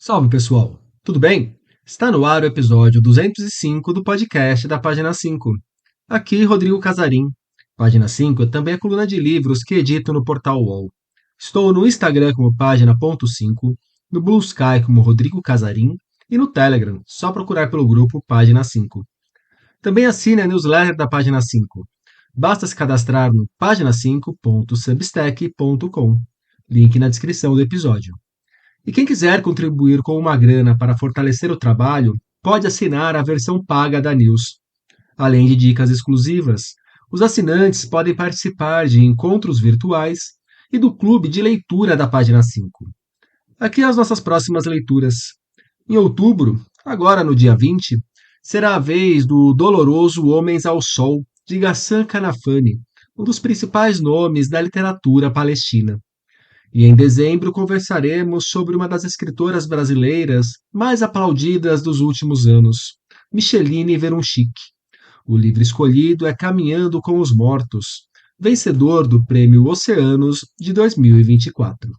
Salve, pessoal! Tudo bem? Está no ar o episódio 205 do podcast da Página 5. Aqui, Rodrigo Casarim. Página 5 também é coluna de livros que edito no portal UOL. Estou no Instagram como Página.5, no Blue Sky como Rodrigo Casarim e no Telegram, só procurar pelo grupo Página 5. Também assine a newsletter da Página 5. Basta se cadastrar no página5.substack.com. Link na descrição do episódio. E quem quiser contribuir com uma grana para fortalecer o trabalho, pode assinar a versão paga da News. Além de dicas exclusivas, os assinantes podem participar de encontros virtuais e do clube de leitura da Página 5. Aqui as nossas próximas leituras. Em outubro, agora no dia 20, será a vez do Doloroso Homens ao Sol, de Ghassan Kanafani, um dos principais nomes da literatura palestina. E em dezembro conversaremos sobre uma das escritoras brasileiras mais aplaudidas dos últimos anos, Micheline Verunchik. O livro escolhido é Caminhando com os Mortos, vencedor do Prêmio Oceanos de 2024.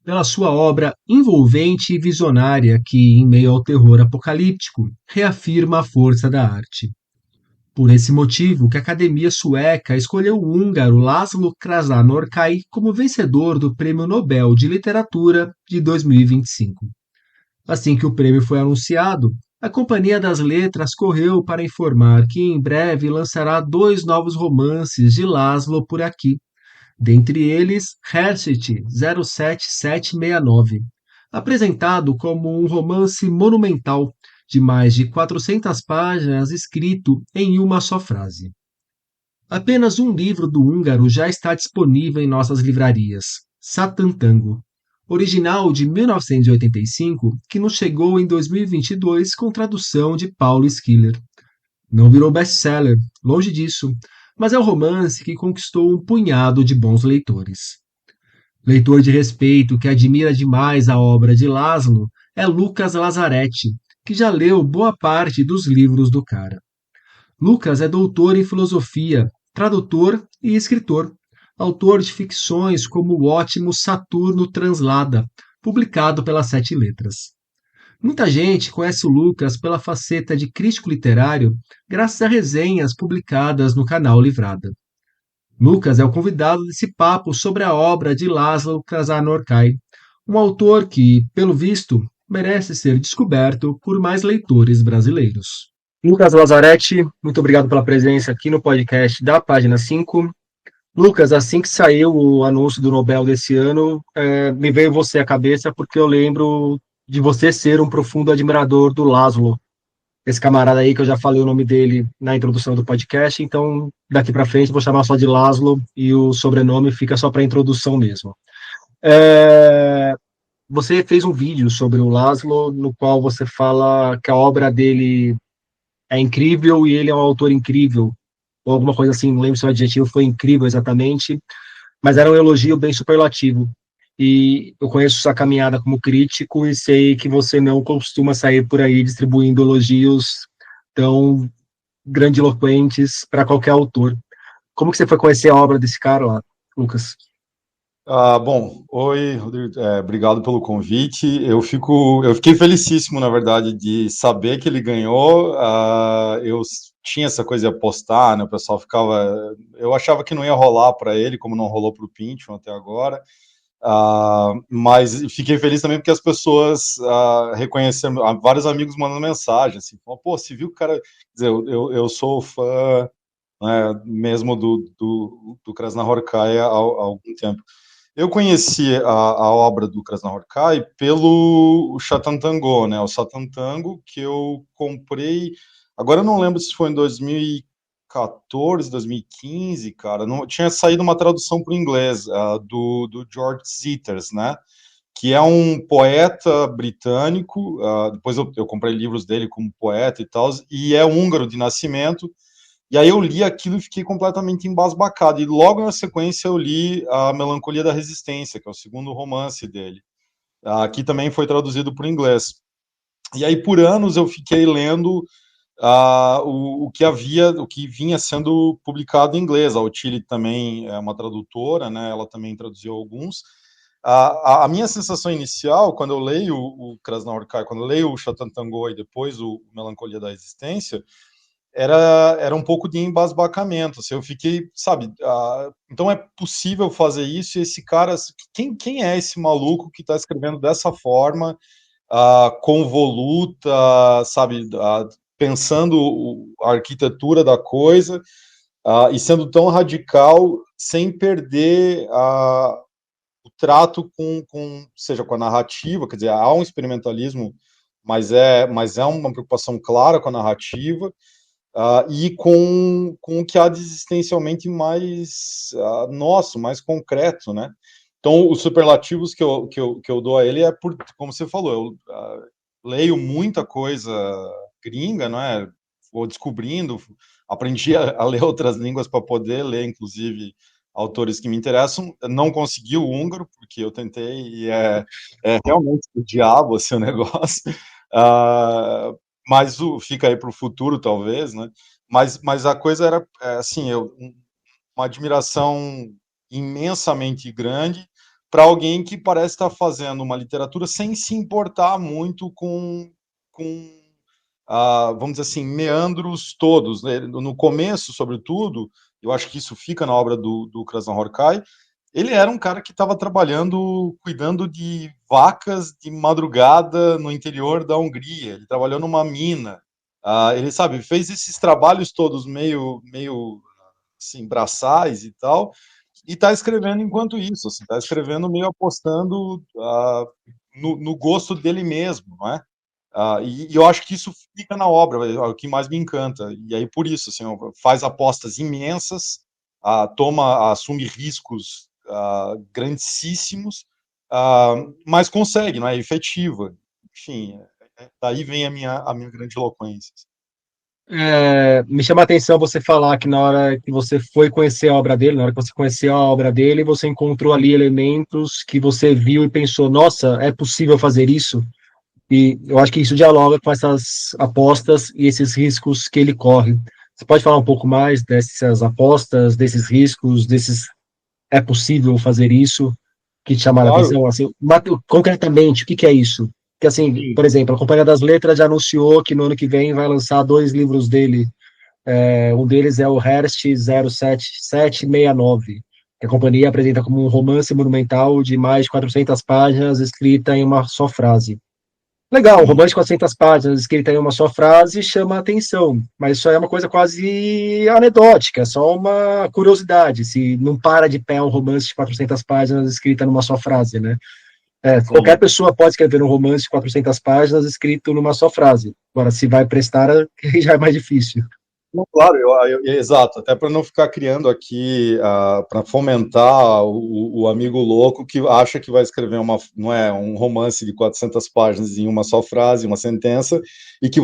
Pela sua obra envolvente e visionária que, em meio ao terror apocalíptico, reafirma a força da arte. Por esse motivo que a Academia Sueca escolheu o húngaro Laszlo Krasznahorkai como vencedor do Prêmio Nobel de Literatura de 2025. Assim que o prêmio foi anunciado, a Companhia das Letras correu para informar que em breve lançará 2 novos romances de Laszlo por aqui, dentre eles Hershit 07769, apresentado como um romance monumental de mais de 400 páginas escrito em uma só frase. Apenas um livro do húngaro já está disponível em nossas livrarias, Satan Tango, original de 1985, que nos chegou em 2022 com tradução de Paulo Schiller. Não virou best-seller, longe disso, mas é um romance que conquistou um punhado de bons leitores. Leitor de respeito que admira demais a obra de Laszlo é Lucas Lazzaretti, que já leu boa parte dos livros do cara. Lucas é doutor em filosofia, tradutor e escritor, autor de ficções como o ótimo Saturno Translada, publicado pela Sete Letras. Muita gente conhece o Lucas pela faceta de crítico literário, graças a resenhas publicadas no canal Livrada. Lucas é o convidado desse papo sobre a obra de Laszlo Krasznahorkai, um autor que, pelo visto, merece ser descoberto por mais leitores brasileiros. Lucas Lazzaretti, muito obrigado pela presença aqui no podcast da Página 5. Lucas, assim que saiu o anúncio do Nobel desse ano, me veio você à cabeça porque eu lembro de você ser um profundo admirador do Laszlo, esse camarada aí que eu já falei o nome dele na introdução do podcast, então daqui para frente vou chamar só de Laszlo e o sobrenome fica só para introdução mesmo. Você fez um vídeo sobre o Laszlo, no qual você fala que a obra dele é incrível e ele é um autor incrível, ou alguma coisa assim, não lembro se o adjetivo foi incrível exatamente, mas era um elogio bem superlativo. E eu conheço sua caminhada como crítico e sei que você não costuma sair por aí distribuindo elogios tão grandiloquentes para qualquer autor. Como que você foi conhecer a obra desse cara lá, Lucas? Bom, oi, Rodrigo, obrigado pelo convite. Eu fiquei felicíssimo, na verdade, de saber que ele ganhou. Eu tinha essa coisa de apostar, né? O pessoal ficava, eu achava que não ia rolar para ele, como não rolou para o Pynchon até agora. Mas fiquei feliz também porque as pessoas reconheceram, vários amigos mandando mensagem, assim, falando, pô, você viu o cara, quer dizer, eu sou fã, né, mesmo do Krasznahorkai há algum tempo. Eu conheci a obra do Krasznahorkai pelo Satan Tango, né? O Satan Tango, que eu comprei. Agora eu não lembro se foi em 2014, 2015, cara. Não, tinha saído uma tradução para o inglês do George Sitters, né? Que é um poeta britânico. Depois eu comprei livros dele como poeta e tal, e é húngaro de nascimento. E aí eu li aquilo e fiquei completamente embasbacado. E logo na sequência eu li A Melancolia da Resistência, que é o segundo romance dele. Aqui também foi traduzido para o inglês. E aí por anos eu fiquei lendo o que vinha sendo publicado em inglês. A Ottilie também é uma tradutora, né? Ela também traduziu alguns. A minha sensação inicial, quando eu leio o Krasnaorkai, quando eu leio o Chatantango e depois o Melancolia da Existência, era um pouco de embasbacamento. Assim, eu fiquei, sabe, então é possível fazer isso, e esse cara, quem é esse maluco que está escrevendo dessa forma, convoluta, sabe, pensando a arquitetura da coisa, e sendo tão radical, sem perder o trato seja com a narrativa, quer dizer, há um experimentalismo, mas é uma preocupação clara com a narrativa, e com o que há de existencialmente mais nosso, mais concreto, né? Então, os superlativos que eu dou a ele é por, como você falou, eu leio muita coisa gringa, não é? Vou descobrindo, aprendi a ler outras línguas para poder ler, inclusive, autores que me interessam. Não consegui o húngaro, porque eu tentei, e é realmente o diabo, assim, o negócio. Uh, mas fica aí para o futuro, talvez, né? Mas a coisa era, assim, uma admiração imensamente grande para alguém que parece estar fazendo uma literatura sem se importar muito com vamos dizer assim, meandros todos, né? No começo, sobretudo, eu acho que isso fica na obra do Krasznahorkai, ele era um cara que estava trabalhando, cuidando de vacas de madrugada no interior da Hungria. Ele trabalhou numa mina. Ele, sabe, fez esses trabalhos todos meio assim, braçais e tal, e está escrevendo enquanto isso, assim, está escrevendo meio apostando no gosto dele mesmo, não é? E eu acho que isso fica na obra, é o que mais me encanta. E aí, por isso, assim, faz apostas imensas, assume riscos grandíssimos, mas consegue, não é? Efetiva. Enfim, daí vem a minha grande eloquência. Me chama a atenção você falar que na hora que você foi conhecer a obra dele, na hora que você conheceu a obra dele, você encontrou ali elementos que você viu e pensou, nossa, é possível fazer isso? E eu acho que isso dialoga com essas apostas e esses riscos que ele corre. Você pode falar um pouco mais dessas apostas, desses riscos, é possível fazer isso, que te chamaram a Claro, atenção? Assim, concretamente, o que é isso? Que assim, sim. por exemplo, a Companhia das Letras já anunciou que no ano que vem vai lançar 2 livros dele. Um deles é o Hearst 07769, que a companhia apresenta como um romance monumental de mais de 400 páginas, escrita em uma só frase. Legal, um romance de 400 páginas, escrita em uma só frase, chama a atenção, mas isso é uma coisa quase anedótica, só uma curiosidade, se não para de pé um romance de 400 páginas escrita numa só frase, né? Qualquer Sim. pessoa pode escrever um romance de 400 páginas escrito numa só frase. Agora, se vai prestar, já é mais difícil. Não, claro, exato, até para não ficar criando aqui, para fomentar o amigo louco que acha que vai escrever não é, um romance de 400 páginas em uma só frase, uma sentença, e que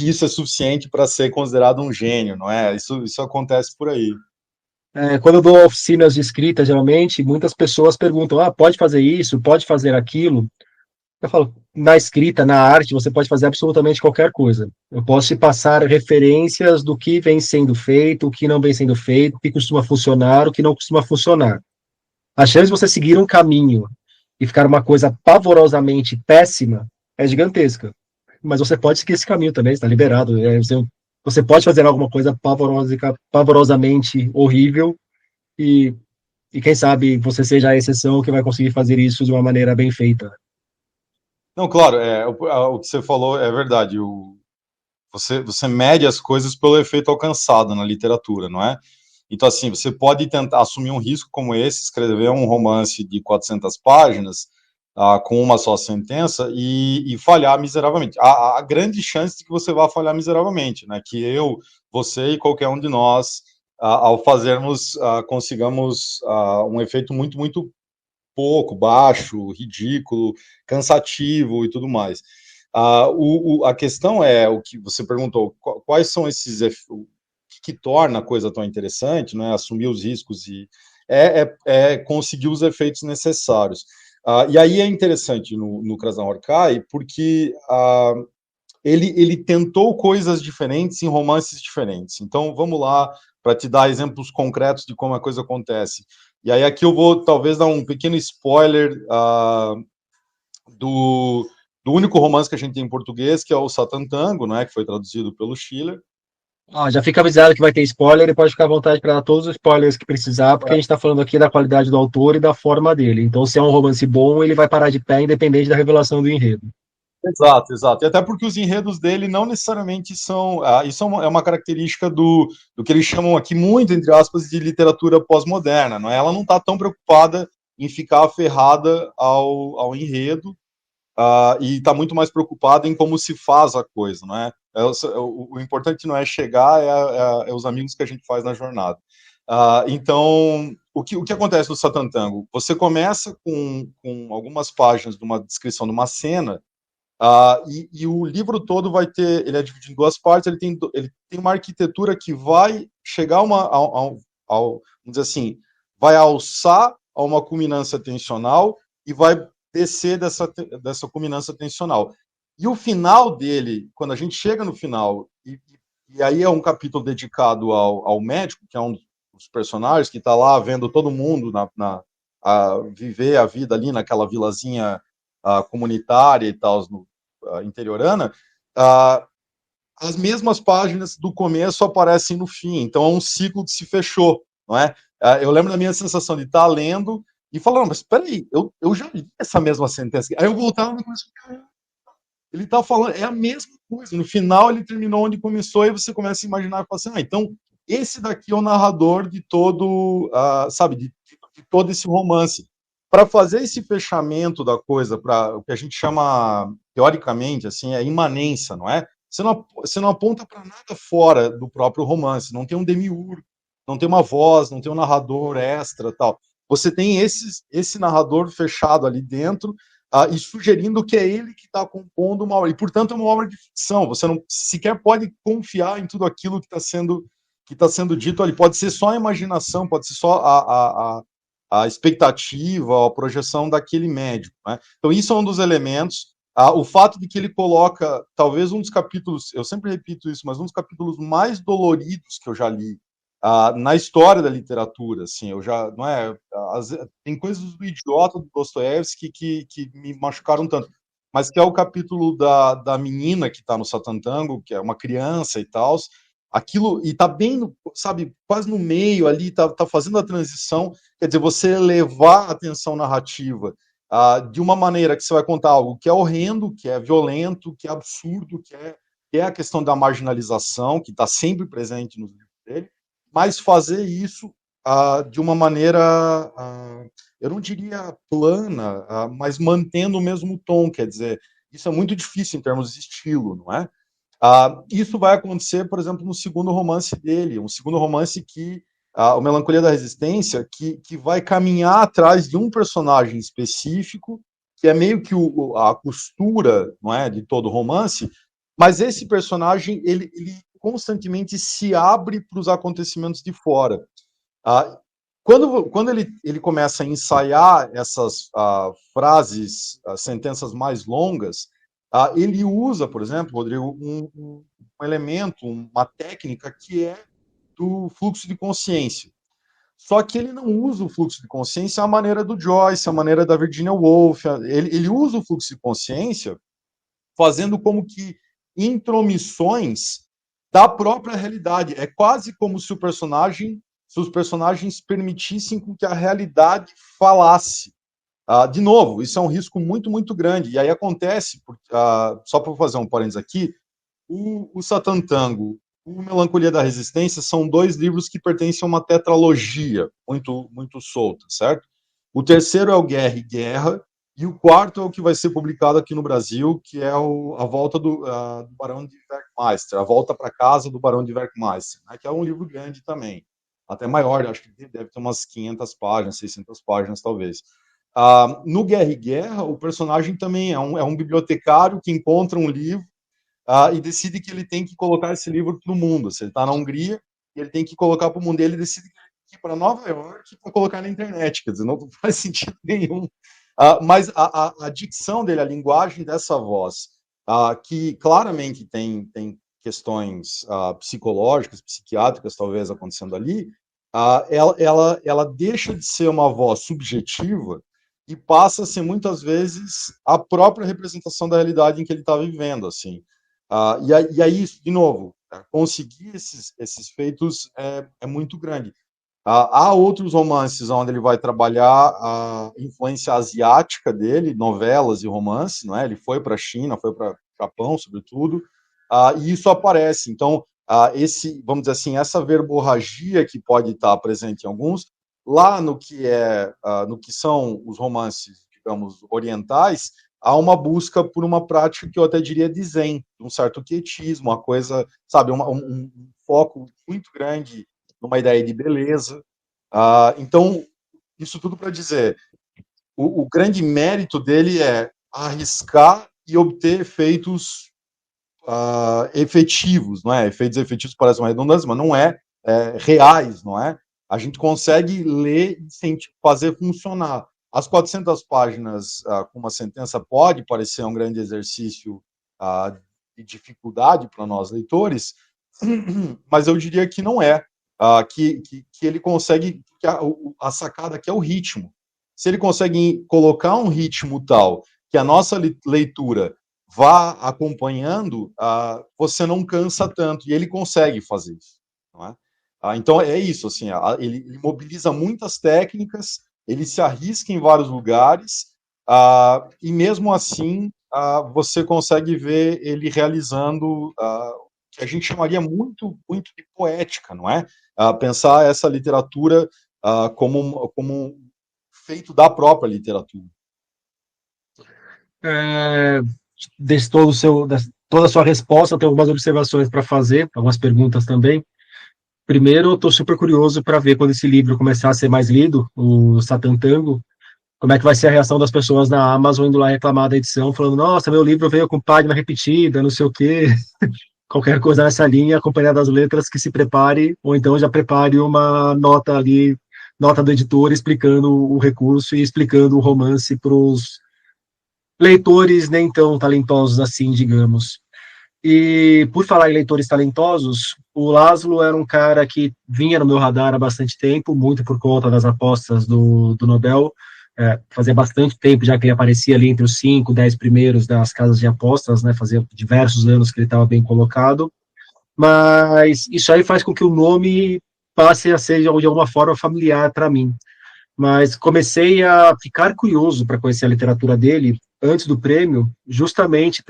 isso é suficiente para ser considerado um gênio, não é? Isso acontece por aí. Quando eu dou oficinas de escrita, geralmente, muitas pessoas perguntam: pode fazer isso, pode fazer aquilo? Eu falo: na escrita, na arte, você pode fazer absolutamente qualquer coisa. Eu posso te passar referências do que vem sendo feito, o que não vem sendo feito, o que costuma funcionar, o que não costuma funcionar. A chance de você seguir um caminho e ficar uma coisa pavorosamente péssima é gigantesca. Mas você pode seguir esse caminho também, está liberado. Você pode fazer alguma coisa pavorosamente horrível e, e quem sabe você seja a exceção que vai conseguir fazer isso de uma maneira bem feita. Não, claro, o que você falou é verdade. Você mede as coisas pelo efeito alcançado na literatura, não é? Então, assim, você pode tentar assumir um risco como esse, escrever um romance de 400 páginas, com uma só sentença e falhar miseravelmente. Há grande chance de que você vá falhar miseravelmente, né? Que você e qualquer um de nós, ao fazermos, consigamos um efeito muito, muito pouco, baixo, ridículo, cansativo e tudo mais. A questão é o que você perguntou: quais são o que torna a coisa tão interessante, né? Assumir os riscos e conseguir os efeitos necessários. E aí é interessante no Krasznahorkai, porque ele tentou coisas diferentes em romances diferentes. Então, vamos lá, para te dar exemplos concretos de como a coisa acontece. E aí aqui eu vou talvez dar um pequeno spoiler do único romance que a gente tem em português, que é o Satan Tango, né, que foi traduzido pelo Schiller. Ó, já fica avisado que vai ter spoiler e pode ficar à vontade para dar todos os spoilers que precisar, porque a gente está falando aqui da qualidade do autor e da forma dele. Então, se é um romance bom, ele vai parar de pé, independente da revelação do enredo. Exato, exato. E até porque os enredos dele não necessariamente são. Isso é uma característica do que eles chamam aqui muito, entre aspas, de literatura pós-moderna. Não é? Ela não está tão preocupada em ficar aferrada ao enredo, e está muito mais preocupada em como se faz a coisa. Não é? O importante não é chegar, é os amigos que a gente faz na jornada. Então, o que acontece no Satan Tango? Você começa com algumas páginas de uma descrição de uma cena. E o livro todo vai ter, ele é dividido em duas partes, ele tem uma arquitetura que vai chegar vamos dizer assim, vai alçar a uma culminância tensional e vai descer dessa culminância tensional. E o final dele, quando a gente chega no final, e aí é um capítulo dedicado ao médico, que é um dos personagens que está lá vendo todo mundo viver a vida ali naquela vilazinha comunitária e tal, interiorana, as mesmas páginas do começo aparecem no fim. Então é um ciclo que se fechou, não é? Eu lembro da minha sensação de estar lendo e falando, mas espera aí, eu já li essa mesma sentença. Aí eu voltava e comecei, caramba, ele está falando, é a mesma coisa. No final ele terminou onde começou e você começa a imaginar e fala assim, então esse daqui é o narrador de todo, sabe, de todo esse romance. Para fazer esse fechamento da coisa, para o que a gente chama, teoricamente, assim, é imanência, não é? Você não aponta para nada fora do próprio romance, não tem um demiurgo, não tem uma voz, não tem um narrador extra, tal. Você tem esse narrador fechado ali dentro, e sugerindo que é ele que está compondo uma obra. E, portanto, é uma obra de ficção. Você não sequer pode confiar em tudo aquilo que tá sendo dito ali. Pode ser só a imaginação, pode ser só a expectativa, a projeção daquele médico. Né? Então, isso é um dos elementos. O fato de que ele coloca, talvez um dos capítulos, eu sempre repito isso, mas um dos capítulos mais doloridos que eu já li na história da literatura, assim, eu já, não é, tem coisas do idiota do Dostoiévski que me machucaram tanto, mas que é o capítulo da menina que está no Satan Tango, que é uma criança e tal, aquilo, e tá bem, sabe, quase no meio ali, tá fazendo a transição, quer dizer, você levar a atenção narrativa de uma maneira que você vai contar algo que é horrendo, que é violento, que é absurdo, que é a questão da marginalização, que está sempre presente nos livros dele, mas fazer isso de uma maneira, eu não diria plana, mas mantendo o mesmo tom, quer dizer, isso é muito difícil em termos de estilo, não é? Isso vai acontecer, por exemplo, no segundo romance dele, um segundo romance que, o Melancolia da Resistência, que vai caminhar atrás de um personagem específico, que é meio que a costura, não é, de todo o romance, mas esse personagem, ele constantemente se abre para os acontecimentos de fora. Ah, quando ele começa a ensaiar essas frases, sentenças mais longas, ele usa, por exemplo, Rodrigo, um elemento, uma técnica que é do fluxo de consciência. Só que ele não usa o fluxo de consciência à maneira do Joyce, à maneira da Virginia Woolf. Ele usa o fluxo de consciência fazendo como que intromissões da própria realidade. É quase como se se os personagens permitissem que a realidade falasse. De novo, isso é um risco muito, muito grande. E aí acontece, só para fazer um parênteses aqui, o Satan Tango, o Melancolia da Resistência são dois livros que pertencem a uma tetralogia muito, muito solta, certo? O terceiro é o Guerra e Guerra, e o quarto é o que vai ser publicado aqui no Brasil, que é a volta do Barão de Werkmeister, a volta para casa do Barão de Werkmeister, né, que é um livro grande também, até maior, acho que deve ter umas 500 páginas, 600 páginas talvez. No Guerra e Guerra, o personagem também é um bibliotecário que encontra um livro e decide que ele tem que colocar esse livro para o mundo. Se ele está na Hungria, ele tem que colocar para o mundo. Ele decide ir para Nova York para colocar na internet. Quer dizer, não faz sentido nenhum. Mas a dicção dele, a linguagem dessa voz, que claramente tem questões psicológicas, psiquiátricas, talvez, acontecendo ali, ela deixa de ser uma voz subjetiva e passa a ser, muitas vezes, a própria representação da realidade em que ele está vivendo, assim. E aí, de novo, conseguir esses feitos é muito grande. Há outros romances onde ele vai trabalhar a influência asiática dele, novelas e romances, não é? Ele foi para a China, foi para o Japão, sobretudo, e isso aparece. Então, vamos dizer assim, essa verborragia que pode estar presente em alguns, lá no que são os romances, digamos, orientais, há uma busca por uma prática que eu até diria de zen, um certo quietismo, uma coisa, sabe, um foco muito grande numa ideia de beleza. Então, isso tudo para dizer, o grande mérito dele é arriscar e obter efeitos efetivos, não é? Efeitos efetivos parecem uma redundância, mas não reais, não é? A gente consegue ler e fazer funcionar. As 400 páginas com uma sentença pode parecer um grande exercício de dificuldade para nós leitores, mas eu diria que não é. Que ele consegue, que a sacada aqui é o ritmo. Se ele consegue colocar um ritmo tal que a nossa leitura vá acompanhando, você não cansa tanto, e ele consegue fazer isso. Não é? Então é isso, assim, ele mobiliza muitas técnicas, ele se arrisca em vários lugares, e mesmo assim você consegue ver ele realizando que a gente chamaria muito, muito de poética, não é? Pensar essa literatura como feito da própria literatura. Desse toda a sua resposta, eu tenho algumas observações para fazer, algumas perguntas também. Primeiro, eu estou super curioso para ver quando esse livro começar a ser mais lido, o Satan Tango, como é que vai ser a reação das pessoas na Amazon indo lá reclamar da edição, falando, nossa, meu livro veio com página repetida, não sei o quê, qualquer coisa nessa linha, acompanhada das letras, que se prepare, ou então já prepare uma nota ali, nota do editor, explicando o recurso e explicando o romance para os leitores nem tão talentosos assim, digamos. E por falar em leitores talentosos, o Laszlo era um cara que vinha no meu radar há bastante tempo, muito por conta das apostas do Nobel. Fazia bastante tempo já que ele aparecia ali entre os 5, 10 primeiros das casas de apostas, né? Fazia diversos anos que ele estava bem colocado. Mas isso aí faz com que o nome passe a ser de alguma forma familiar para mim. Mas comecei a ficar curioso para conhecer a literatura dele antes do prêmio, justamente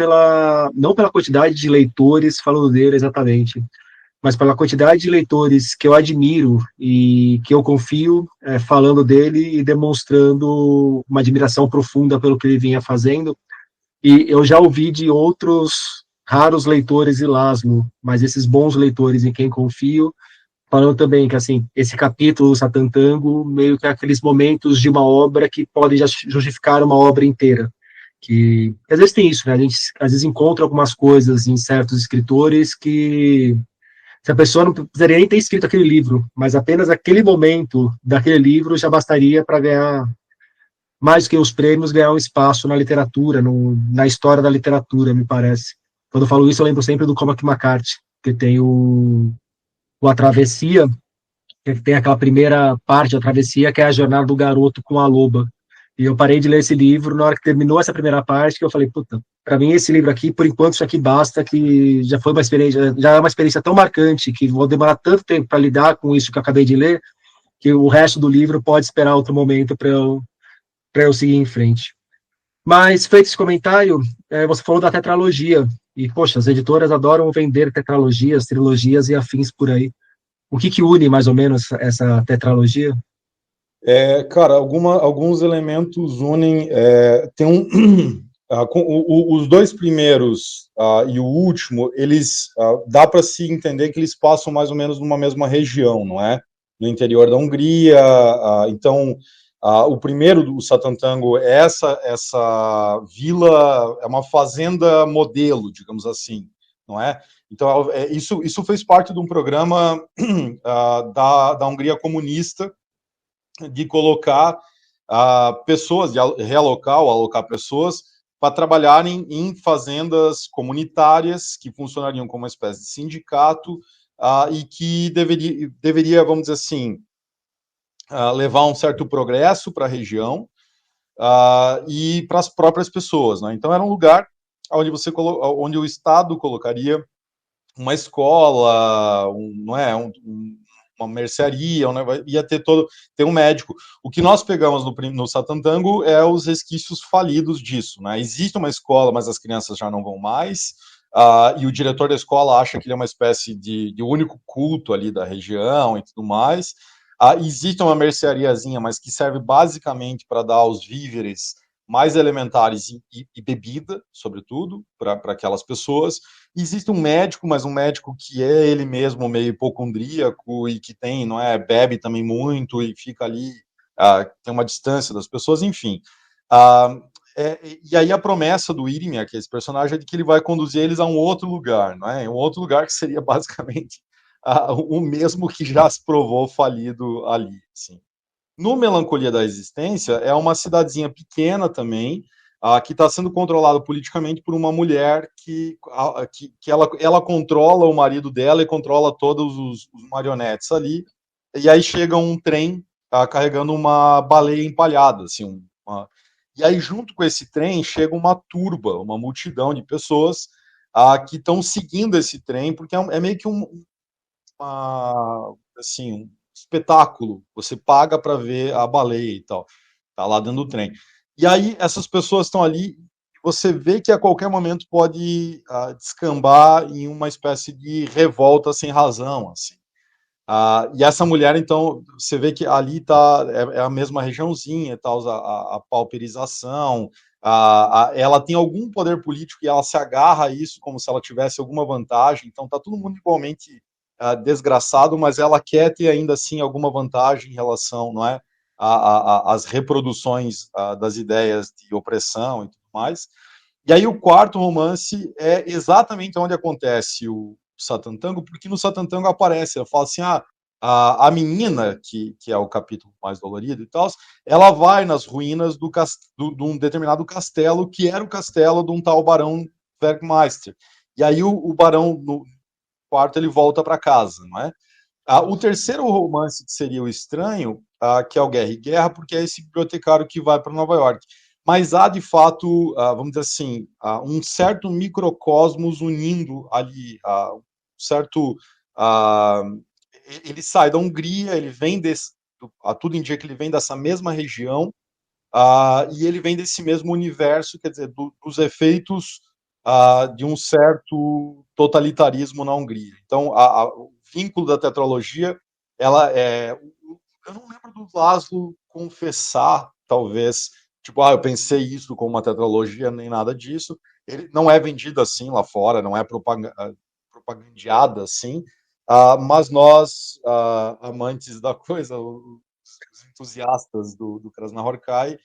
não pela quantidade de leitores falando dele exatamente, mas pela quantidade de leitores que eu admiro e que eu confio falando dele e demonstrando uma admiração profunda pelo que ele vinha fazendo. E eu já ouvi de outros raros leitores e Laszlo, mas esses bons leitores em quem confio, falando também que, assim, esse capítulo, Satan Tango, meio que é aqueles momentos de uma obra que podem já justificar uma obra inteira. Que às vezes tem isso, né? A gente às vezes encontra algumas coisas em certos escritores que se a pessoa não precisaria nem ter escrito aquele livro, mas apenas aquele momento daquele livro já bastaria para ganhar mais do que os prêmios, ganhar um espaço na literatura, na história da literatura, me parece. Quando eu falo isso, eu lembro sempre do Cormac McCarthy, que tem o A Travessia, que tem aquela primeira parte da travessia, que é a jornada do garoto com a loba. E eu parei de ler esse livro na hora que terminou essa primeira parte, que eu falei, puta, para mim esse livro aqui, por enquanto isso aqui basta, que já foi uma experiência, já é uma experiência tão marcante, que vou demorar tanto tempo para lidar com isso que eu acabei de ler, que o resto do livro pode esperar outro momento para eu seguir em frente. Mas, feito esse comentário, você falou da tetralogia, e, poxa, as editoras adoram vender tetralogias, trilogias e afins por aí. O que une, mais ou menos, essa tetralogia? Cara, alguns elementos unem. Tem os dois primeiros e o último, eles dá para se entender que eles passam mais ou menos numa mesma região, não é? No interior da Hungria. Então, o primeiro, o Satan Tango, é essa vila, é uma fazenda modelo, digamos assim, não é? Então, isso fez parte de um programa da Hungria comunista, de colocar pessoas, de realocar ou alocar pessoas para trabalharem em fazendas comunitárias que funcionariam como uma espécie de sindicato e que deveria, vamos dizer assim, levar um certo progresso para a região e para as próprias pessoas, né? Então era um lugar onde o Estado colocaria uma escola, não é, uma mercearia, ia ter um médico. O que nós pegamos no Satantango é os resquícios falidos disso, né? Existe uma escola, mas as crianças já não vão mais, e o diretor da escola acha que ele é uma espécie de único culto ali da região e tudo mais. Existe uma merceariazinha, mas que serve basicamente para dar os víveres mais elementares e bebida, sobretudo, para aquelas pessoas. Existe um médico, mas um médico que é ele mesmo meio hipocondríaco e que tem, não é, bebe também muito e fica ali, tem uma distância das pessoas, enfim. E aí a promessa do Irmia, que é esse personagem, é de que ele vai conduzir eles a um outro lugar, não é? Um outro lugar que seria basicamente o mesmo que já se provou falido ali, assim. No Melancolia da Existência, é uma cidadezinha pequena também, que está sendo controlada politicamente por uma mulher que ela controla o marido dela e controla todos os marionetes ali. E aí chega um trem carregando uma baleia empalhada, assim, e aí junto com esse trem chega uma turba, uma multidão de pessoas que estão seguindo esse trem, porque é meio que assim, um espetáculo. Você paga para ver a baleia e tal. Tá lá dentro do trem. E aí essas pessoas estão ali, você vê que a qualquer momento pode descambar em uma espécie de revolta sem razão, assim. E essa mulher, então, você vê que ali é a mesma regiãozinha, tal, a pauperização, ela tem algum poder político e ela se agarra a isso como se ela tivesse alguma vantagem, então tá todo mundo igualmente desgraçado, mas ela quer ter ainda assim alguma vantagem em relação, não é, às reproduções das ideias de opressão e tudo mais. E aí o quarto romance é exatamente onde acontece o Satantango, porque no Satantango aparece, ela fala assim, a menina, que é o capítulo mais dolorido e tal, ela vai nas ruínas de um determinado castelo, que era o castelo de um tal Barão Bergmeister. E aí o Barão, no quarto, ele volta para casa, não é? O terceiro romance, que seria o Estranho, que é o Guerra e Guerra, porque é esse bibliotecário que vai para Nova York. Mas há, de fato, vamos dizer assim, um certo microcosmos unindo ali, um certo... ele sai da Hungria, ele vem tudo indica que ele vem dessa mesma região, e ele vem desse mesmo universo, quer dizer, dos efeitos de um certo totalitarismo na Hungria. Então, o vínculo da tetralogia, ela é... Eu não lembro do Laszlo confessar, talvez, tipo, eu pensei isso como uma tetralogia, nem nada disso. Ele não é vendido assim lá fora, não é propagandeada assim, mas nós, amantes da coisa, os entusiastas do Krasnahorkai,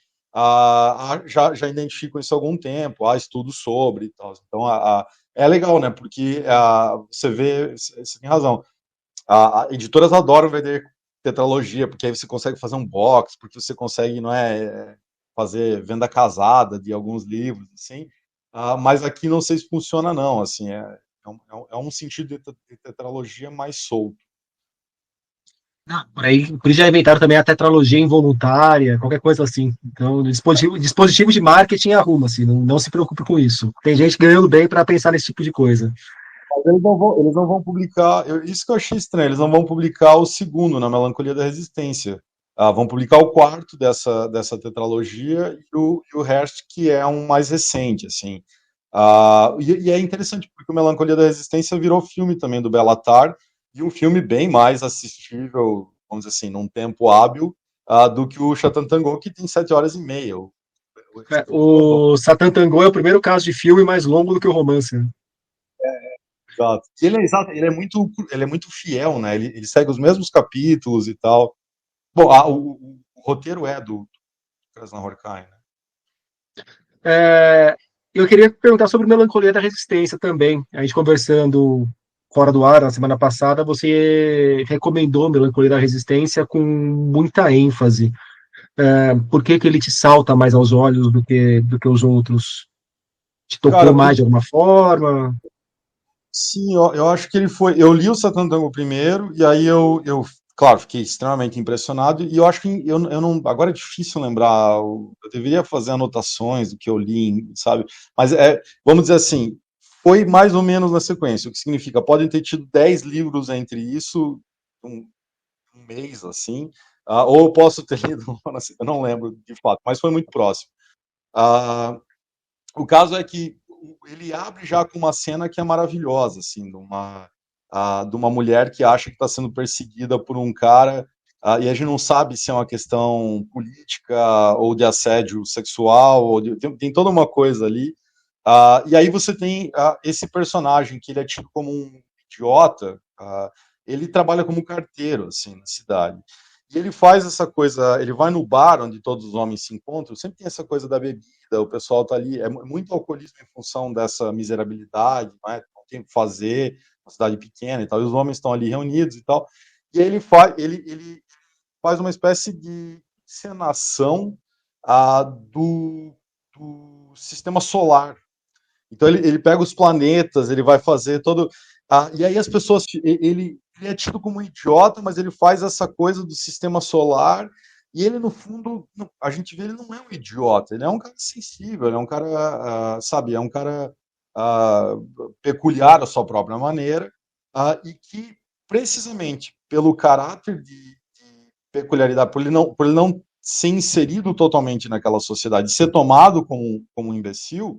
já identificam isso há algum tempo, há estudos sobre e tal. Então, é legal, né? Porque você vê, você tem razão. Editoras adoram vender tetralogia, porque aí você consegue fazer um box, porque você consegue, não é, fazer venda casada de alguns livros, assim. Mas aqui não sei se funciona, não. Assim, é um sentido de tetralogia mais solto. Por aí, por isso já inventaram também a tetralogia involuntária, qualquer coisa assim. Então, dispositivo de marketing arruma-se, não se preocupe com isso. Tem gente ganhando bem para pensar nesse tipo de coisa. Mas eles não vão publicar, isso que eu achei estranho, eles não vão publicar o segundo, na Melancolia da Resistência. Vão publicar o quarto dessa tetralogia e o resto, que é um mais recente, assim. E é interessante, porque o Melancolia da Resistência virou filme também do Bellatar, e um filme bem mais assistível, vamos dizer assim, num tempo hábil, do que o Chatantango, que tem 7 horas e meia. O Satan Tango é o primeiro caso de filme mais longo do que o romance, né? Exato. E ele é muito fiel, né? Ele segue os mesmos capítulos e tal. Bom, o roteiro é do Krasnahorkai, né? Eu queria perguntar sobre Melancolia da Resistência também. A gente conversando fora do ar na semana passada, você recomendou Melancolia da Resistência com muita ênfase. Por que que ele te salta mais aos olhos do que os outros? Te tocou Cara, mais de alguma forma? sim, eu acho que ele foi. Eu li o Satantango primeiro, e aí eu claro, fiquei extremamente impressionado e eu acho que eu não, agora é difícil lembrar, eu deveria fazer anotações do que eu li, sabe? Mas vamos dizer assim, foi mais ou menos na sequência, o que significa, podem ter tido 10 livros entre isso, um, um mês, assim, ou eu posso ter lido, eu não lembro de fato, mas foi muito próximo. Ah, o caso é que ele abre já com uma cena que é maravilhosa, assim, de uma mulher que acha que está sendo perseguida por um cara, e a gente não sabe se é uma questão política ou de assédio sexual, tem toda uma coisa ali. E aí você tem esse personagem que ele é tido como um idiota, ele trabalha como carteiro, assim, na cidade. E ele faz essa coisa, ele vai no bar onde todos os homens se encontram, sempre tem essa coisa da bebida, o pessoal tá ali, é muito alcoolismo em função dessa miserabilidade, né? Não tem o que fazer, uma cidade pequena e tal, e os homens estão ali reunidos e tal. E aí ele faz uma espécie de encenação do sistema solar. Então ele pega os planetas, ele vai fazer todo. E aí as pessoas. Ele é tido como um idiota, mas ele faz essa coisa do sistema solar. E ele, no fundo, a gente vê, ele não é um idiota, ele é um cara sensível, ele é um cara, sabe, é um cara ah, peculiar à sua própria maneira, e que, precisamente pelo caráter de peculiaridade, por ele não ser inserido totalmente naquela sociedade, ser tomado como um imbecil,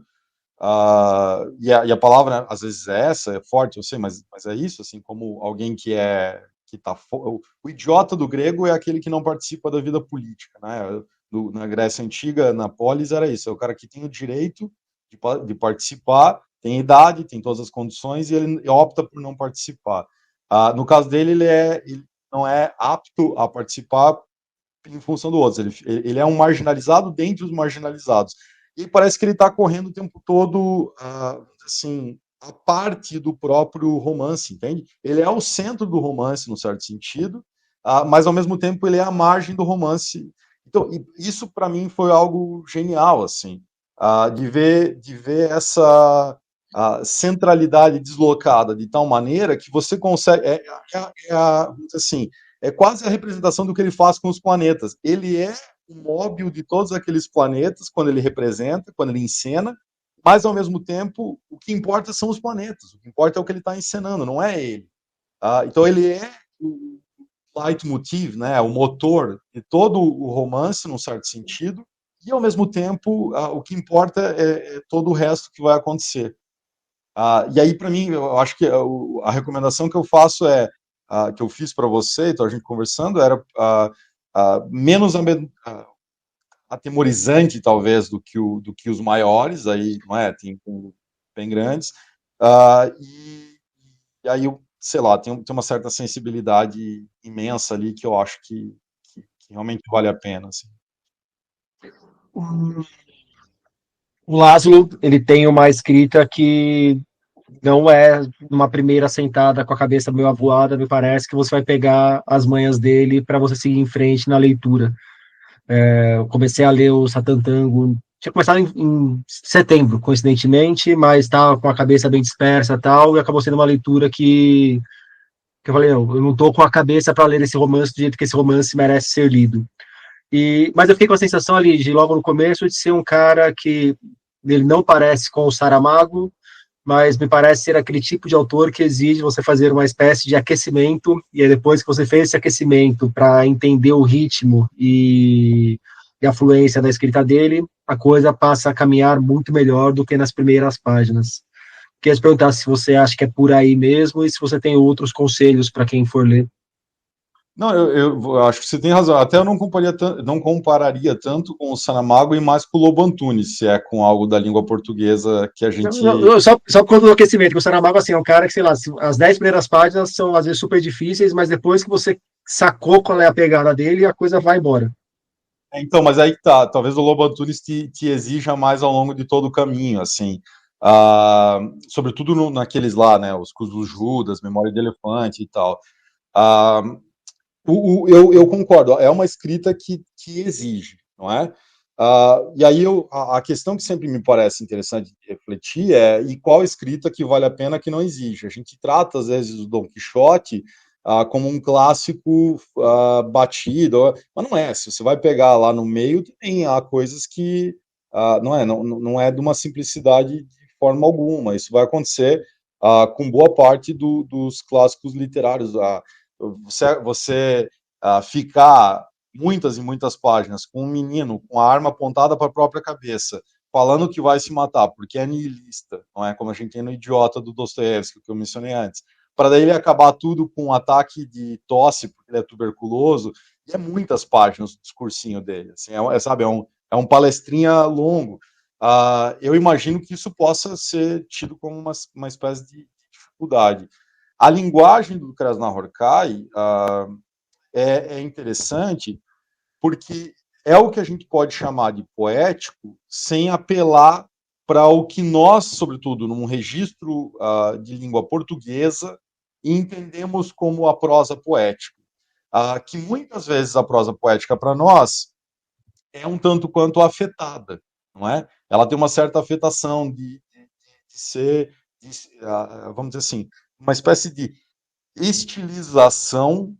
e a palavra às vezes é essa, é forte, eu sei, mas é isso, assim, como alguém que tá o idiota do grego é aquele que não participa da vida política, né? Na Grécia Antiga, na polis, era isso, é o cara que tem o direito de participar, tem idade, tem todas as condições e ele opta por não participar. No caso dele, ele não é apto a participar em função do outro. Ele é um marginalizado dentre os marginalizados. E parece que ele está correndo o tempo todo, assim, a parte do próprio romance, entende? Ele é o centro do romance, no certo sentido, mas ao mesmo tempo ele é a margem do romance. Então, isso para mim foi algo genial, assim, de ver essa centralidade deslocada de tal maneira que você consegue, assim, é quase a representação do que ele faz com os planetas. Ele é o móvel de todos aqueles planetas quando ele representa, quando ele encena, mas ao mesmo tempo o que importa são os planetas, o que importa é o que ele está encenando, não é ele. Então ele é o leitmotiv, né, o motor de todo o romance, num certo sentido, e ao mesmo tempo o que importa é todo o resto que vai acontecer. E aí, para mim, eu acho que a recomendação que eu faço que eu fiz para você, então a gente conversando, era menos atemorizante, talvez, do que os maiores, aí, não é? Tem bem grandes. E aí, sei lá, tem uma certa sensibilidade imensa ali que eu acho que realmente vale a pena, assim. O Laszlo, ele tem uma escrita que não é uma primeira sentada com a cabeça meio avoada, me parece que você vai pegar as manhas dele para você seguir em frente na leitura. Eu comecei a ler o Satan Tango, tinha começado em setembro, coincidentemente, mas estava com a cabeça bem dispersa e tal, e acabou sendo uma leitura que eu falei, não, eu não estou com a cabeça para ler esse romance do jeito que esse romance merece ser lido. Mas eu fiquei com a sensação ali, de logo no começo, de ser um cara que ele não parece com o Saramago, mas me parece ser aquele tipo de autor que exige você fazer uma espécie de aquecimento, e aí depois que você fez esse aquecimento para entender o ritmo e a fluência da escrita dele, a coisa passa a caminhar muito melhor do que nas primeiras páginas. Queria te perguntar se você acha que é por aí mesmo e se você tem outros conselhos para quem for ler. Não, eu acho que você tem razão. Até eu não compararia tanto com o Saramago e mais com o Lobo Antunes, se é com algo da língua portuguesa que a gente. Só por conta do aquecimento, que o Saramago assim, é um cara que, sei lá, as 10 primeiras páginas são às vezes super difíceis, mas depois que você sacou qual é a pegada dele, a coisa vai embora. Então, mas aí que tá. Talvez o Lobo Antunes te exija mais ao longo de todo o caminho, assim. Sobretudo naqueles lá, né? Os Cus do Judas, Memória de Elefante e tal. Ah, eu concordo, é uma escrita que exige, não é? E aí a questão que sempre me parece interessante de refletir e qual escrita que vale a pena que não exige. A gente trata, às vezes, o Dom Quixote como um clássico batido, mas não é. Se você vai pegar lá no meio, tem há coisas que não é de uma simplicidade de forma alguma. Isso vai acontecer com boa parte dos clássicos literários. Você ficar muitas e muitas páginas com um menino com a arma apontada para a própria cabeça, falando que vai se matar, porque é nihilista, não é? Como a gente tem no Idiota do Dostoiévski, que eu mencionei antes, para daí ele acabar tudo com um ataque de tosse, porque ele é tuberculoso, e é muitas páginas o discursinho dele, assim, sabe, é um palestrinha longo. Eu imagino que isso possa ser tido como uma espécie de dificuldade. A linguagem do Krasznahorkai é interessante, porque é o que a gente pode chamar de poético, sem apelar para o que nós, sobretudo num registro de língua portuguesa, entendemos como a prosa poética. Que muitas vezes a prosa poética para nós é um tanto quanto afetada, não é? Ela tem uma certa afetação de ser, vamos dizer assim, uma espécie de estilização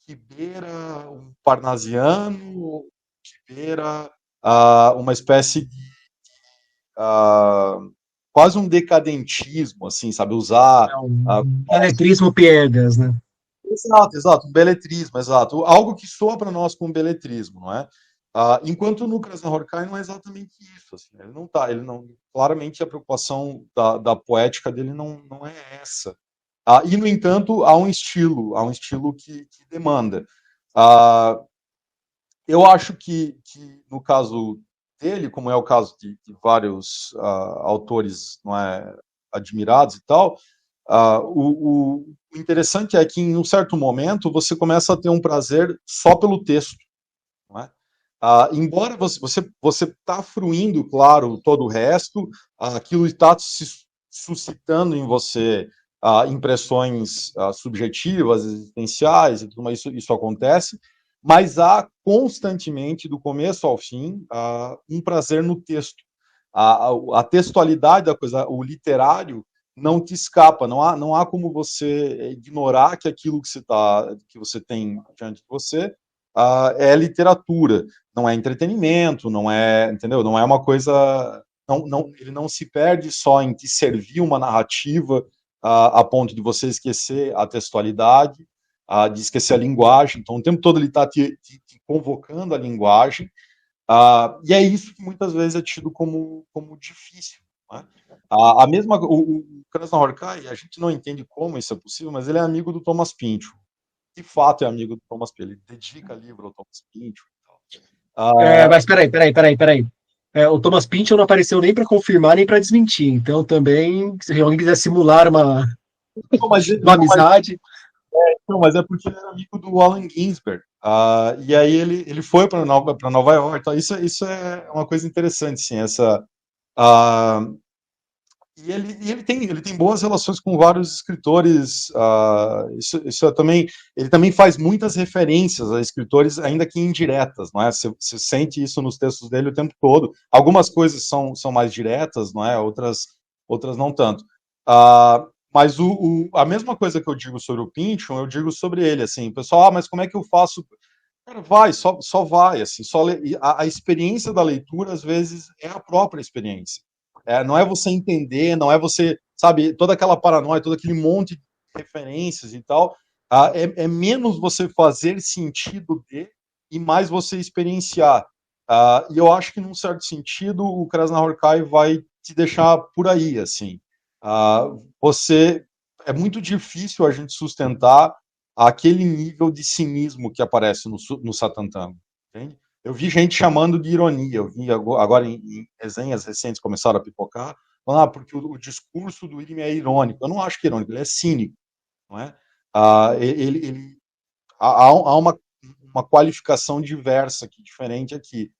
que beira um parnasiano, que beira uma espécie de quase um decadentismo, assim, sabe? Usar. É um eletrismo piegas, né? Exato, exato, um beletrismo, exato. Algo que soa para nós como beletrismo, não é? Enquanto no Krasznahorkai não é exatamente isso. Assim, ele não, claramente a preocupação da poética dele não é essa. E, no entanto, há um estilo que demanda. Eu acho que, no caso dele, como é o caso de vários autores não é, admirados e tal, o interessante é que, em um certo momento, você começa a ter um prazer só pelo texto. Não é? Embora você está fruindo, claro, todo o resto, aquilo está se suscitando em você impressões subjetivas, existenciais, e tudo mais, isso acontece, mas há constantemente, do começo ao fim, um prazer no texto. A textualidade da coisa, o literário, não te escapa, não há como você ignorar que aquilo que você tem diante de você é literatura, não é entretenimento, não é, entendeu? Não é uma coisa, ele não se perde só em te servir uma narrativa a ponto de você esquecer a textualidade, de esquecer a linguagem. Então, o tempo todo ele está te convocando a linguagem, e é isso que muitas vezes é tido como difícil. Né? A mesma, o Krasznahorkai, a gente não entende como isso é possível, mas ele é amigo do Thomas Pynchon. De fato é amigo do Thomas Pynchon. Ele dedica livro ao Thomas Pynchon. Mas peraí. O Thomas Pynchon não apareceu nem para confirmar nem para desmentir. Então também, se alguém quiser simular Não, mas, uma amizade. mas é porque ele era amigo do Allen Ginsberg. E aí ele foi para Nova York. Então isso é uma coisa interessante, sim. Ele tem boas relações com vários escritores. Ele também faz muitas referências a escritores, ainda que indiretas, não é? Você sente isso nos textos dele o tempo todo. Algumas coisas são mais diretas, não é? Outras não tanto. Mas a mesma coisa que eu digo sobre o Pynchon, eu digo sobre ele, assim, pessoal, mas como é que eu faço? Cara, só vai, assim, a experiência da leitura, às vezes, é a própria experiência. Não é você entender, não é você, sabe, toda aquela paranoia, todo aquele monte de referências e tal, é menos você fazer sentido de e mais você experienciar. E eu acho que, num certo sentido, o Krasznahorkai vai te deixar por aí, assim. É muito difícil a gente sustentar aquele nível de cinismo que aparece no Satantango, entende? Eu vi gente chamando de ironia, eu vi agora em resenhas recentes começaram a pipocar, falando, porque o discurso do William é irônico. Eu não acho que é irônico, ele é cínico, não é? Há uma qualificação diversa aqui, diferente aqui.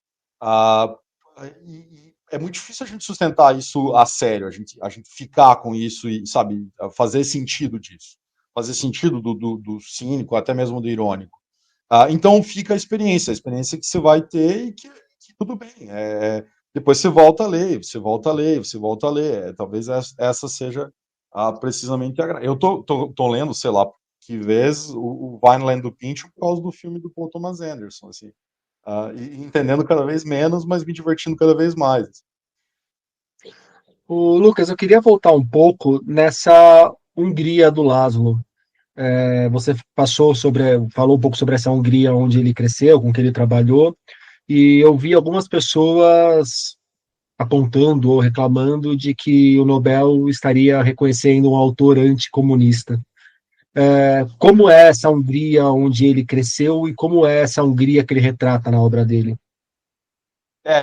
E é muito difícil a gente sustentar isso a sério, a gente ficar com isso e, sabe, fazer sentido disso, fazer sentido do cínico, até mesmo do irônico. Então fica a experiência que você vai ter e que tudo bem. Depois você volta a ler, você volta a ler, você volta a ler. Talvez essa seja precisamente eu tô lendo, sei lá, que vez o Vineland do Pinto por causa do filme do Paul Thomas Anderson, assim, e entendendo cada vez menos, mas me divertindo cada vez mais. O Lucas, eu queria voltar um pouco nessa Hungria do Laszlo. Você falou um pouco sobre essa Hungria onde ele cresceu, com que ele trabalhou, e eu vi algumas pessoas apontando ou reclamando de que o Nobel estaria reconhecendo um autor anticomunista. Como é essa Hungria onde ele cresceu e como é essa Hungria que ele retrata na obra dele?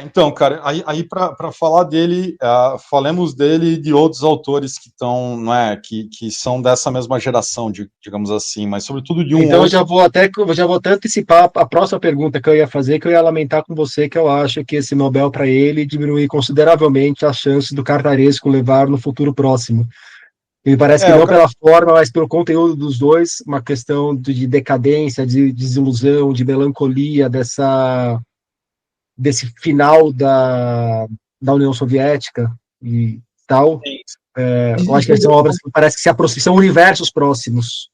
Então, cara, aí para falar dele, falemos dele e de outros autores que estão, não é, que são dessa mesma geração, digamos assim, mas sobretudo de um Então outro. eu já vou até antecipar a próxima pergunta que eu ia fazer, que eu ia lamentar com você, que eu acho que esse Nobel para ele diminui consideravelmente as chances do Cartaresco levar no futuro próximo. Me parece que É, o não cara, pela forma, mas pelo conteúdo dos dois, uma questão de decadência, de desilusão, de melancolia desse final da União Soviética e tal. Eu acho que são obras que parece que se aproximam, são universos próximos.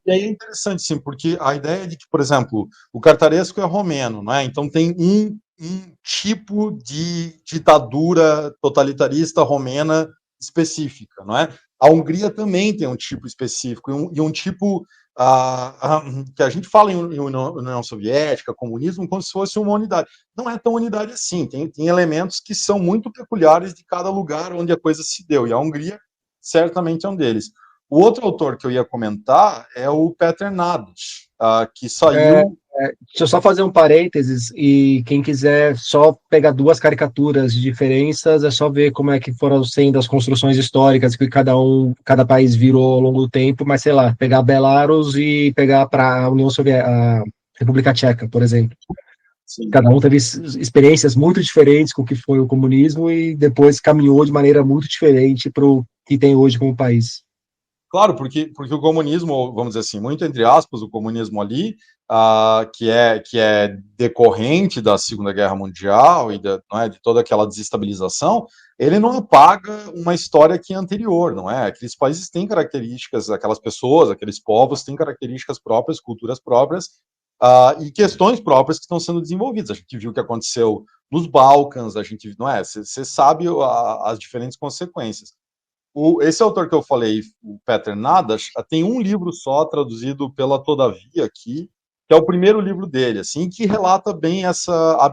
e aí é interessante, sim, porque a ideia de que, por exemplo, o Cartaresco é romeno, não é? Então tem um tipo de ditadura totalitarista romena específica, não é? A Hungria também tem um tipo específico e um tipo que a gente fala em União Soviética, comunismo, como se fosse uma unidade. Não é tão unidade assim, tem elementos que são muito peculiares de cada lugar onde a coisa se deu, e a Hungria certamente é um deles. O outro autor que eu ia comentar é o Peter Nadas, que É, saiu. Deixa eu só fazer um parênteses e quem quiser só pegar duas caricaturas de diferenças, é só ver como é que foram sendo as construções históricas que cada país virou ao longo do tempo, mas sei lá, pegar Belarus e pegar para a União Soviética, a República Tcheca, por exemplo. Sim. Cada um teve experiências muito diferentes com o que foi o comunismo e depois caminhou de maneira muito diferente para o que tem hoje como país. Claro, porque o comunismo, vamos dizer assim, muito entre aspas, o comunismo ali, que é decorrente da Segunda Guerra Mundial e não é, de toda aquela desestabilização, ele não apaga uma história que é anterior, não é? Aqueles países têm características, aquelas pessoas, aqueles povos têm características próprias, culturas próprias, e questões próprias que estão sendo desenvolvidas. A gente viu o que aconteceu nos Balcãs, a gente, não é? Você sabe as diferentes consequências. Esse autor que eu falei, o Peter Nadas, tem um livro só traduzido pela Todavia aqui, que é o primeiro livro dele, assim, que relata bem a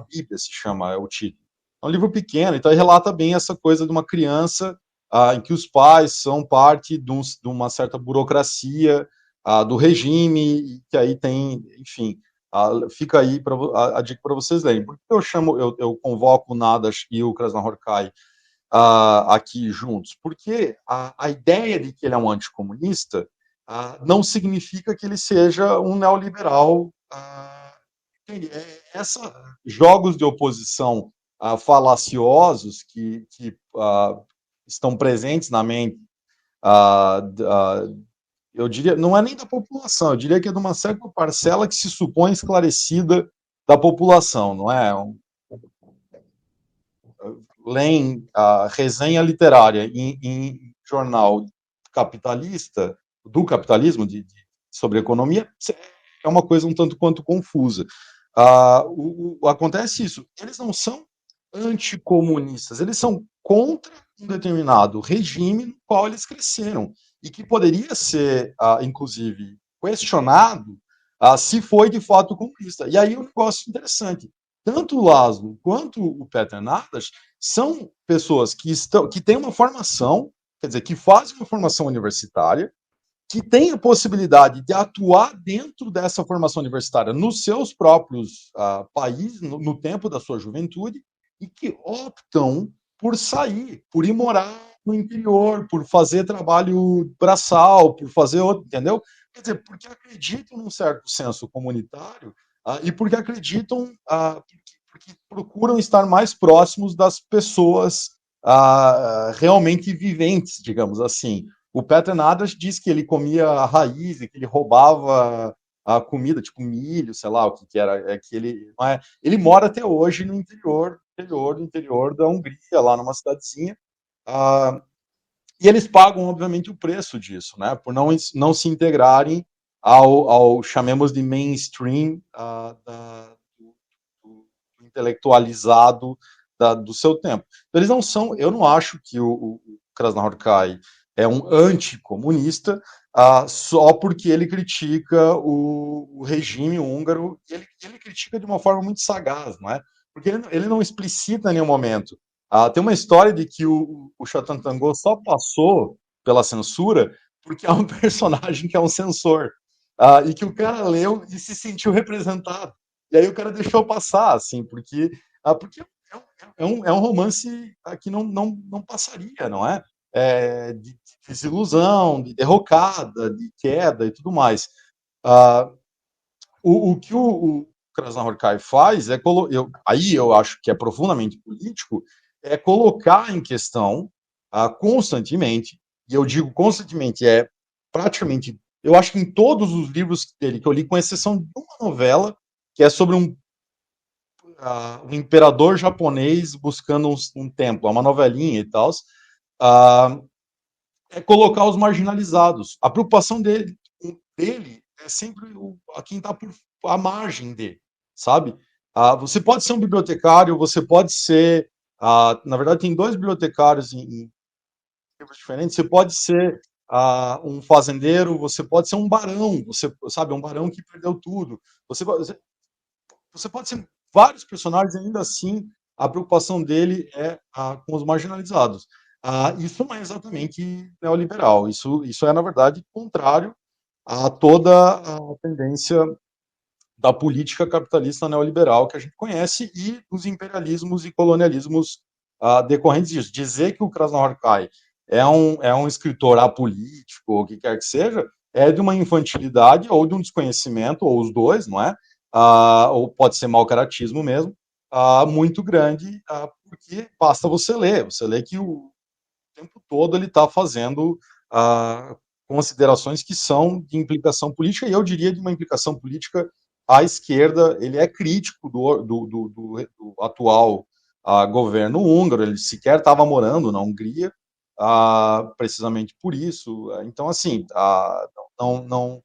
Bíblia se chama é o título. É um livro pequeno, então ele relata bem essa coisa de uma criança em que os pais são parte de uma certa burocracia do regime, e que aí tem, enfim, fica aí a dica para vocês lerem. Por que eu convoco o Nadas e o Krasnahorkai aqui juntos? Porque a ideia de que ele é um anticomunista não significa que ele seja um neoliberal. Jogos de oposição falaciosos que estão presentes na mente, eu diria, não é nem da população, eu diria que é de uma certa parcela que se supõe esclarecida da população, não é? Leem a resenha literária em jornal capitalista, do capitalismo, sobre economia, é uma coisa um tanto quanto confusa. Acontece isso, eles não são anticomunistas, eles são contra um determinado regime no qual eles cresceram, e que poderia ser, inclusive, questionado se foi de fato comunista. E aí um negócio interessante, tanto o Laszlo quanto o Peter Nadas são pessoas que têm uma formação, quer dizer, que fazem uma formação universitária, que têm a possibilidade de atuar dentro dessa formação universitária nos seus próprios países, no tempo da sua juventude, e que optam por sair, por ir morar no interior, por fazer trabalho braçal, por fazer outro, entendeu? Quer dizer, porque acreditam num certo senso comunitário e porque acreditam, porque procuram estar mais próximos das pessoas realmente viventes, digamos assim. O Peter Nadas diz que ele comia a raiz e que ele roubava a comida, tipo milho, sei lá o que, que era. É que ele mora até hoje no interior do interior da Hungria, lá numa cidadezinha. Ah, E eles pagam, obviamente, o preço disso, né? Por não se integrarem ao chamemos de mainstream do intelectualizado do seu tempo. Então, eles não são, eu não acho que o Krasnahorkai é um anticomunista só porque ele critica o regime húngaro, ele critica de uma forma muito sagaz, não é? Porque ele não explicita em nenhum momento. Tem uma história de que o Chatan Tango só passou pela censura porque é um personagem que é um censor. E que o cara leu e se sentiu representado. E aí o cara deixou passar, assim, porque é um romance que não passaria, não é? De desilusão, de derrocada, de queda e tudo mais. Ah, o que o Krasnahorkai faz aí eu acho que é profundamente político, é colocar em questão constantemente, e eu digo constantemente, praticamente, eu acho que em todos os livros dele que eu li, com exceção de uma novela, que é sobre um imperador japonês buscando um templo, é uma novelinha e tal, é colocar os marginalizados. A preocupação dele é sempre a quem está por a margem dele, sabe? Você pode ser um bibliotecário, você pode ser, na verdade tem dois bibliotecários em livros diferentes, você pode ser um fazendeiro, você pode ser um barão, você sabe, um barão que perdeu tudo, você pode ser vários personagens, ainda assim, a preocupação dele é com os marginalizados. Isso não é exatamente neoliberal, isso é, na verdade, contrário a toda a tendência da política capitalista neoliberal que a gente conhece e dos imperialismos e colonialismos decorrentes disso. Dizer que o Krasnahorkai é um escritor apolítico, ou o que quer que seja, é de uma infantilidade ou de um desconhecimento, ou os dois, não é? Ou pode ser mau caratismo mesmo, muito grande, porque basta você lê que o tempo todo ele está fazendo considerações que são de implicação política, e eu diria de uma implicação política à esquerda. Ele é crítico do atual governo húngaro, ele sequer estava morando na Hungria, precisamente por isso. Então, assim, não,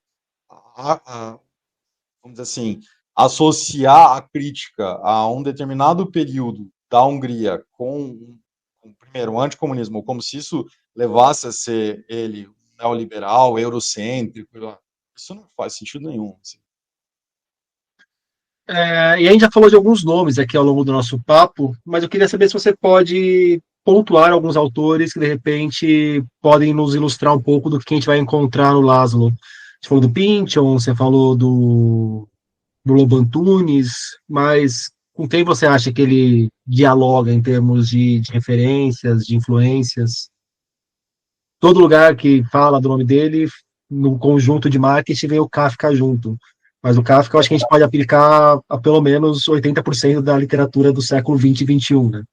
vamos dizer assim, associar a crítica a um determinado período da Hungria primeiro, o anticomunismo, como se isso levasse a ser ele neoliberal, eurocêntrico, isso não faz sentido nenhum. Assim. E a gente já falou de alguns nomes aqui ao longo do nosso papo, mas eu queria saber se você pode pontuar alguns autores que de repente podem nos ilustrar um pouco do que a gente vai encontrar no Laszlo. Você falou do Pynchon, você falou do Lobo Antunes, mas com quem você acha que ele dialoga em termos de referências, de influências? Todo lugar que fala do nome dele, no conjunto de marketing, vem o Kafka junto. Mas o Kafka eu acho que a gente pode aplicar a pelo menos 80% da literatura do século XX e XXI, né?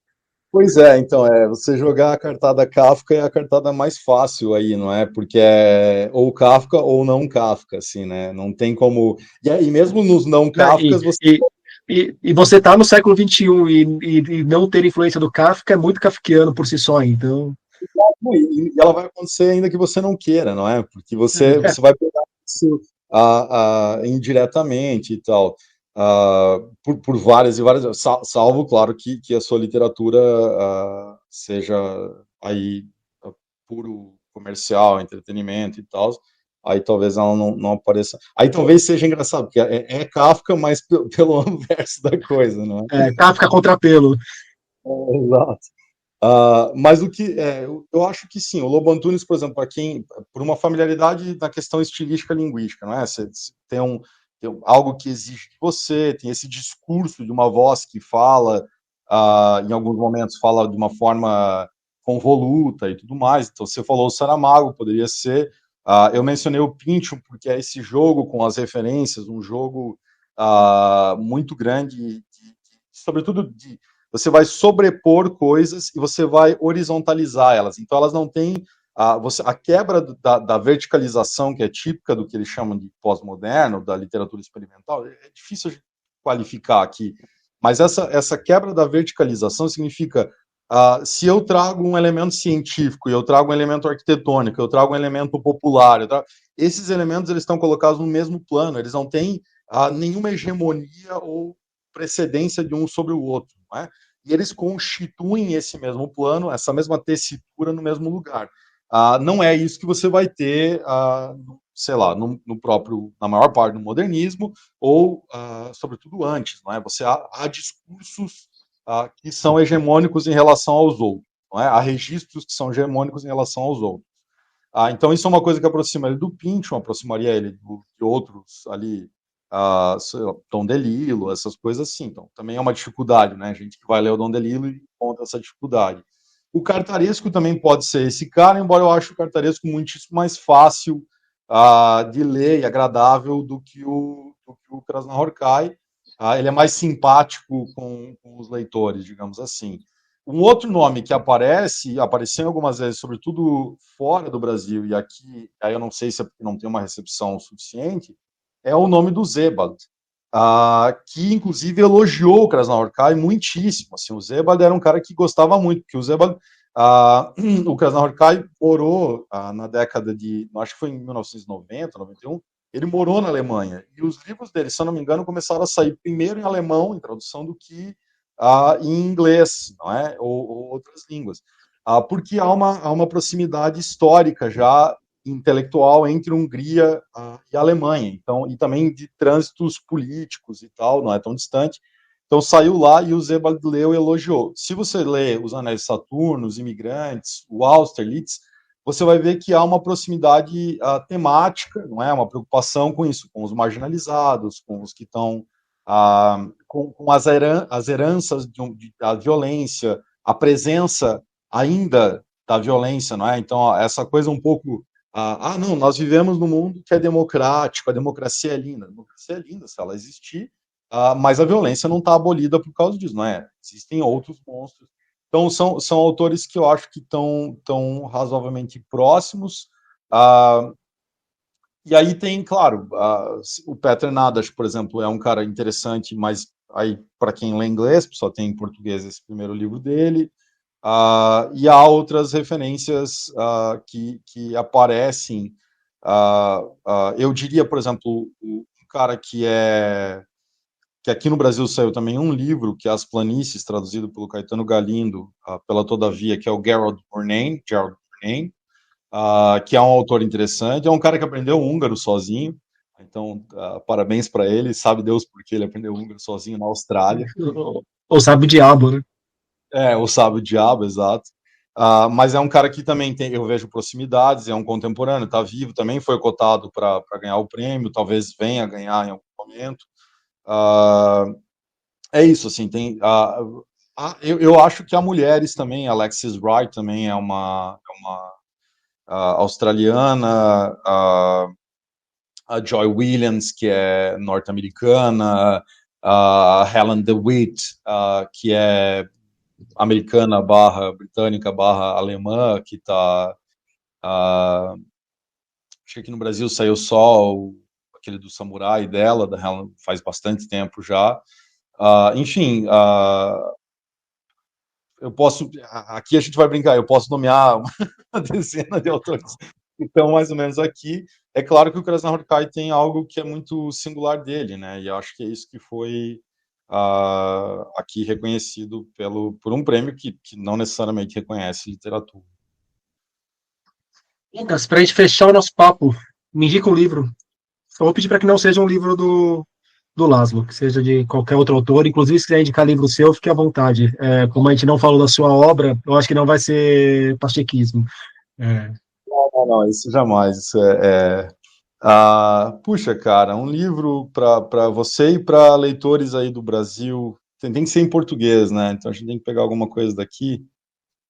Pois é, então, você jogar a cartada Kafka é a cartada mais fácil aí, não é? Porque é ou Kafka ou não Kafka, assim, né? Não tem como. E mesmo nos não Né? Kafkas, você. E você tá no século XXI e não ter influência do Kafka é muito kafkiano por si só, então. E ela vai acontecer ainda que você não queira, não é? Porque você vai pegar isso indiretamente e tal, por várias e várias, salvo, claro, que a sua literatura seja aí puro comercial, entretenimento e tal, aí talvez ela não apareça. Aí talvez seja engraçado, porque é Kafka, mas pelo verso da coisa, não é? Kafka contra pelo. Exato. Mas eu acho que sim, o Lobo Antunes, por exemplo, por uma familiaridade na questão estilística linguística, não é? Você tem algo que exige de você, tem esse discurso de uma voz que fala, em alguns momentos fala de uma forma convoluta e tudo mais. Então, você falou o Saramago, poderia ser. Eu mencionei o Pynchon porque é esse jogo com as referências, um jogo muito grande, sobretudo você vai sobrepor coisas e você vai horizontalizar elas. Então, elas não têm a quebra da verticalização, que é típica do que eles chamam de pós-moderno, da literatura experimental, é difícil qualificar aqui, mas essa quebra da verticalização significa Se eu trago um elemento científico, eu trago um elemento arquitetônico, eu trago um elemento popular, esses elementos eles estão colocados no mesmo plano, eles não têm nenhuma hegemonia ou precedência de um sobre o outro, não é? E eles constituem esse mesmo plano, essa mesma tessitura no mesmo lugar. Não é isso que você vai ter, sei lá, no próprio, na maior parte do modernismo, ou, sobretudo, antes, não é? Há discursos que são hegemônicos em relação aos outros, não é? Há registros que são hegemônicos em relação aos outros. Então, isso é uma coisa que aproxima ele do Pynchon, aproximaria ele de outros ali, Tom DeLillo, essas coisas assim. Então, também é uma dificuldade, né? A gente que vai ler o Tom DeLillo e encontra essa dificuldade. O Cartaresco também pode ser esse cara, embora eu ache o Cartaresco muitíssimo mais fácil de ler e agradável do que o Krasznahorkai. Ele é mais simpático com os leitores, digamos assim. Um outro nome que apareceu algumas vezes, sobretudo fora do Brasil, e aqui, aí eu não sei se é porque não tem uma recepção suficiente, é o nome do Sebald, que inclusive elogiou o Krasznahorkai muitíssimo. Assim, o Sebald era um cara que gostava muito, porque o Sebald, o Krasznahorkai morou na década de, acho que foi em 1990, 91, ele morou na Alemanha, e os livros dele, se eu não me engano, começaram a sair primeiro em alemão, em tradução, do que em inglês, não é? Ou outras línguas. Porque há uma proximidade histórica já intelectual entre Hungria e Alemanha, então, e também de trânsitos políticos e tal, não é tão distante. Então saiu lá e o Sebald leu e elogiou. Se você lê Os Anéis de Saturno, Os Imigrantes, o Austerlitz, você vai ver que há uma proximidade temática, não é? Uma preocupação com isso, com os marginalizados, com os que estão com as heranças da violência, a presença ainda da violência, não é? Então, essa coisa um pouco não, nós vivemos num mundo que é democrático, a democracia é linda. A democracia é linda se ela existir, mas a violência não está abolida por causa disso, não é? Existem outros monstros. Então, são autores que eu acho que estão razoavelmente próximos. E aí tem, claro, o Peter Nadas, por exemplo, é um cara interessante, mas aí, para quem lê inglês, só tem em português esse primeiro livro dele. E há outras referências que aparecem. Eu diria, por exemplo, um cara que aqui no Brasil saiu também um livro, que é As Planícies, traduzido pelo Caetano Galindo, pela Todavia, que é o Gerald Burnane, que é um autor interessante. É um cara que aprendeu húngaro sozinho, então parabéns para ele. Sabe Deus por que ele aprendeu húngaro sozinho na Austrália. Ou sabe o diabo, né? Ou sabe o diabo, exato. Mas é um cara que também tem, eu vejo proximidades, é um contemporâneo, está vivo, também foi cotado para ganhar o prêmio, talvez venha a ganhar em algum momento. É isso, assim, tem. Eu acho que há mulheres também, Alexis Wright também é uma australiana, a Joy Williams, que é norte-americana, a Helen DeWitt, que é americana barra britânica barra alemã, que está... acho que aqui no Brasil saiu só aquele do samurai dela, da Helen, faz bastante tempo já. Enfim, eu posso... Aqui a gente vai brincar, eu posso nomear uma dezena de autores que estão mais ou menos aqui. É claro que o Krasznahorkai tem algo que é muito singular dele, né? E acho que é isso que foi aqui reconhecido por um prêmio que não necessariamente reconhece literatura. Lucas, para a gente fechar o nosso papo, me indica um livro. Só vou pedir para que não seja um livro do Laszlo, que seja de qualquer outro autor. Inclusive, se quiser indicar livro seu, fique à vontade. Como a gente não falou da sua obra, eu acho que não vai ser pachequismo. Não, isso jamais. Isso puxa, cara, um livro para você e para leitores aí do Brasil, tem que ser em português, né? Então a gente tem que pegar alguma coisa daqui.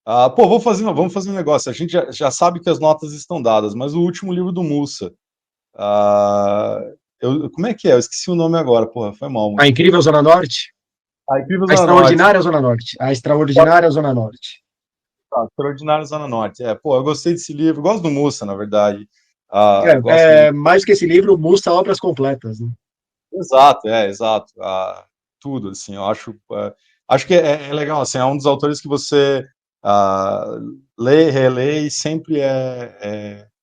Vamos fazer um negócio. A gente já sabe que as notas estão dadas, mas o último livro do Mussa. Como é que é? Eu esqueci o nome agora, porra, foi mal. A Incrível Zona Norte? A Incrível A Zona Norte. Extraordinária Zona Norte. A Extraordinária Zona Norte. Extraordinária Zona Norte. Eu gostei desse livro. Gosto do Mussa, na verdade. Mais que esse livro, Mussa Obras Completas. Né? Exato, exato. Tudo, assim, eu acho... Acho que é legal, assim, é um dos autores que você lê, relê e sempre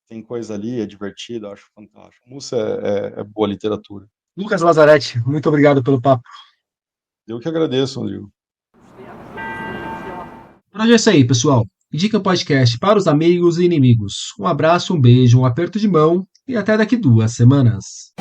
tem coisa ali, é divertido, acho fantástico. Mussa é boa literatura. Lucas Lazarete, muito obrigado pelo papo. Eu que agradeço, Rodrigo. Por hoje é isso aí, pessoal. Indica o podcast para os amigos e inimigos. Um abraço, um beijo, um aperto de mão e até daqui 2 semanas.